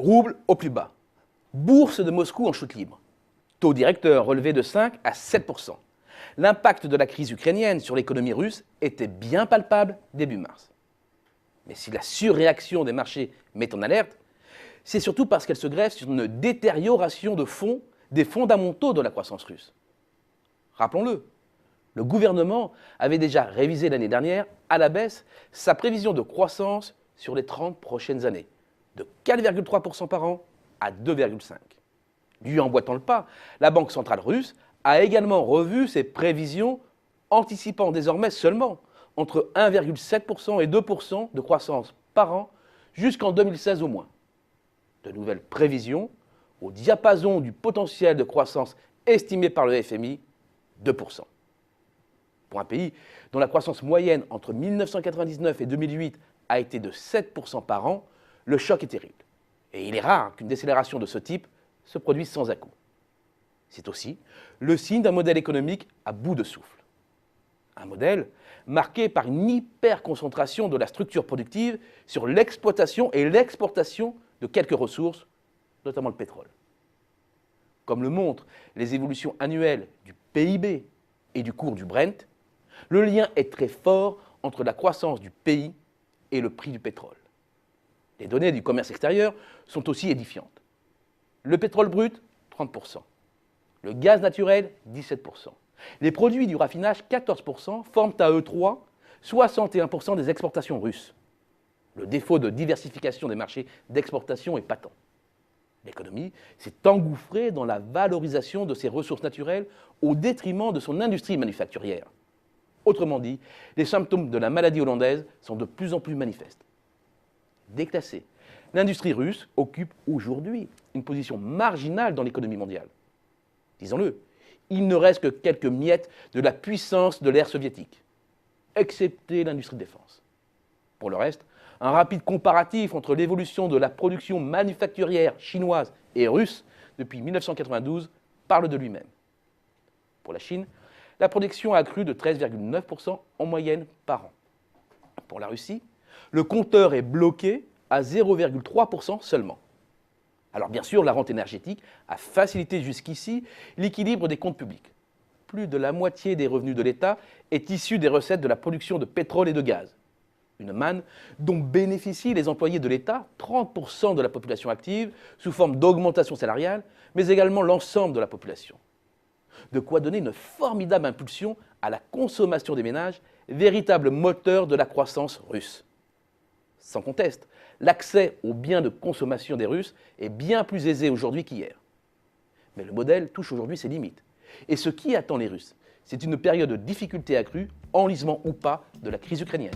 Rouble au plus bas. Bourse de Moscou en chute libre. Taux directeur relevé de 5 à 7%. L'impact de la crise ukrainienne sur l'économie russe était bien palpable début mars. Mais si la surréaction des marchés met en alerte, c'est surtout parce qu'elle se greffe sur une détérioration de fond des fondamentaux de la croissance russe. Rappelons-le, le gouvernement avait déjà révisé l'année dernière à la baisse sa prévision de croissance sur les 30 prochaines années, de 4,3% par an à 2,5%. Lui emboîtant le pas, la Banque centrale russe a également revu ses prévisions, anticipant désormais seulement entre 1,7% et 2% de croissance par an jusqu'en 2016 au moins. De nouvelles prévisions au diapason du potentiel de croissance estimé par le FMI, 2%. Pour un pays dont la croissance moyenne entre 1999 et 2008 a été de 7% par an, le choc est terrible. Et il est rare qu'une décélération de ce type se produise sans à-coups. C'est aussi le signe d'un modèle économique à bout de souffle. Un modèle marqué par une hyper-concentration de la structure productive sur l'exploitation et l'exportation de quelques ressources, notamment le pétrole. Comme le montrent les évolutions annuelles du PIB et du cours du Brent, le lien est très fort entre la croissance du pays et le prix du pétrole. Les données du commerce extérieur sont aussi édifiantes. Le pétrole brut, 30%. Le gaz naturel, 17%. Les produits du raffinage, 14%, forment à eux trois 61% des exportations russes. Le défaut de diversification des marchés d'exportation est patent. L'économie s'est engouffrée dans la valorisation de ses ressources naturelles au détriment de son industrie manufacturière. Autrement dit, les symptômes de la maladie hollandaise sont de plus en plus manifestes. Déclassée, l'industrie russe occupe aujourd'hui une position marginale dans l'économie mondiale. Disons-le, il ne reste que quelques miettes de la puissance de l'ère soviétique, excepté l'industrie de défense. Pour le reste, un rapide comparatif entre l'évolution de la production manufacturière chinoise et russe depuis 1992 parle de lui-même. Pour la Chine, la production a accru de 13,9% en moyenne par an. Pour la Russie, le compteur est bloqué à 0,3% seulement. Alors bien sûr, la rente énergétique a facilité jusqu'ici l'équilibre des comptes publics. Plus de la moitié des revenus de l'État est issue des recettes de la production de pétrole et de gaz. Une manne dont bénéficient les employés de l'État, 30% de la population active, sous forme d'augmentation salariale, mais également l'ensemble de la population. De quoi donner une formidable impulsion à la consommation des ménages, véritable moteur de la croissance russe. Sans conteste, l'accès aux biens de consommation des Russes est bien plus aisé aujourd'hui qu'hier. Mais le modèle touche aujourd'hui ses limites. Et ce qui attend les Russes, c'est une période de difficulté accrue, enlisement ou pas de la crise ukrainienne.